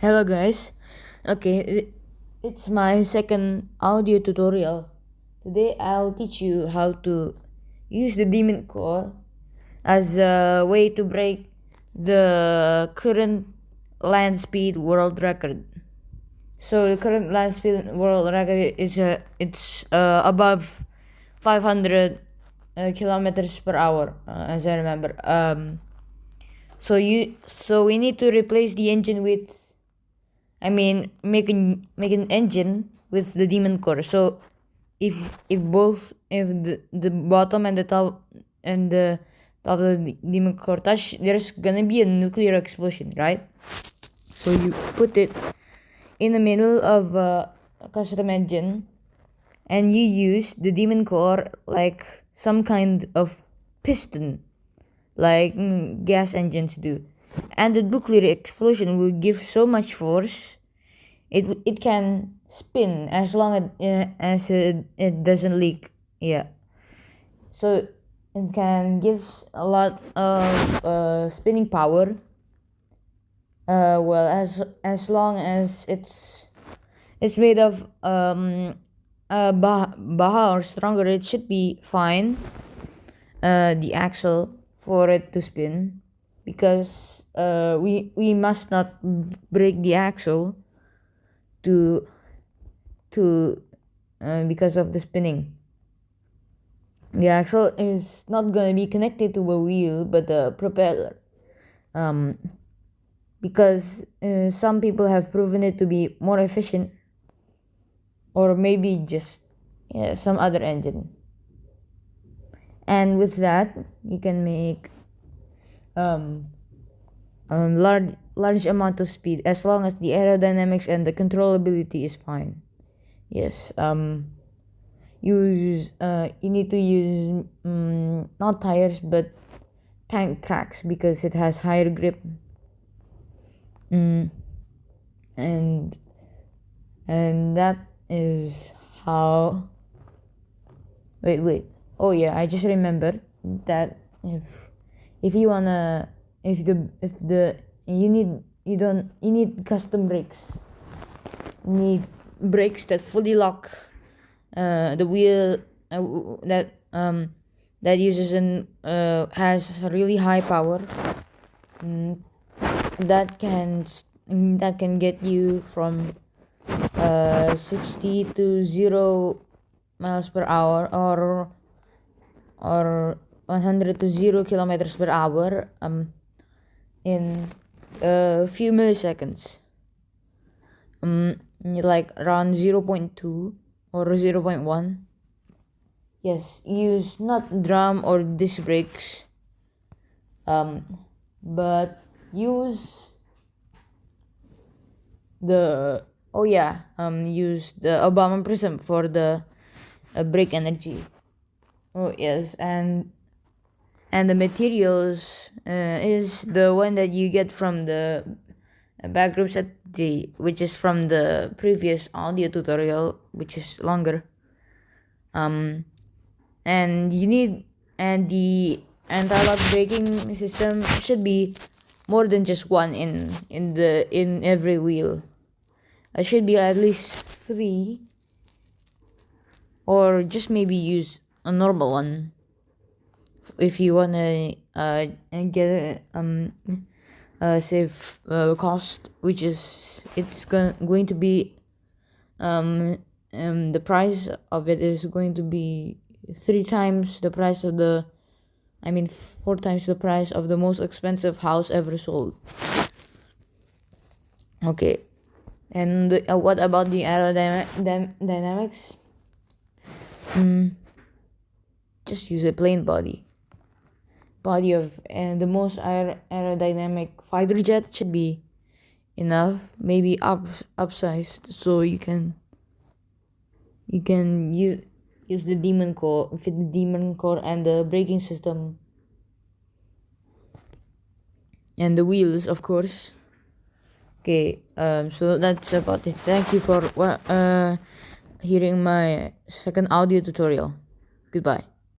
Hello guys. Okay, it's my second audio tutorial. Today I'll teach you how to use the Demon Core as a way to break the current land speed world record. So the current land speed world record is above 500 kilometers per hour, as I remember. So we need to replace the engine with, make an engine with the Demon Core. So if the bottom and the top of the Demon Core touch, there's gonna be a nuclear explosion, right? So you put it in the middle of a custom engine, and you use the Demon Core like some kind of piston, like gas engines do. And the nuclear explosion will give so much force, it can spin as long as it doesn't leak. Yeah. So it can give a lot of spinning power. Well, as long as it's made of Baja or stronger, it should be fine. The axle for it to spin, because we must not break the axle to because of the spinning. The axle is not gonna be connected to a wheel but the propeller, because some people have proven it to be more efficient, or maybe just some other engine. And with that, you can make large amount of speed, as long as the aerodynamics and the controllability is fine. Yes. You need to use not tires but tank tracks, because it has higher grip. And that is how. Wait. Oh yeah, I just remembered that if you wanna if the you need custom brakes. You need brakes that fully lock the wheel, that uses has really high power, that can get you from 60 to 0 miles per hour, or 100 to 0 kilometers per hour in a few milliseconds, like around 0.2 or 0.1. Yes, use not drum or disc brakes, but use use the Obama Prism for the brake energy. Oh yes, and the materials is the one that you get from the Backrooms Strategy, which is from the previous audio tutorial, which is longer. And the anti-lock braking system should be more than just one in every wheel. It should be at least 3, or just maybe use a normal one if you wanna get save cost, which is going to be the price of it is going to be 3 times the price of 4 times the price of the most expensive house ever sold. Okay, and what about the aerodynamics? Just use a plain body of, and the most aerodynamic fighter jet should be enough, maybe upsized, so you can use the Demon Core, fit the Demon Core and the braking system and the wheels, of course. Okay, so that's about it. Thank you for hearing my second audio tutorial. Goodbye.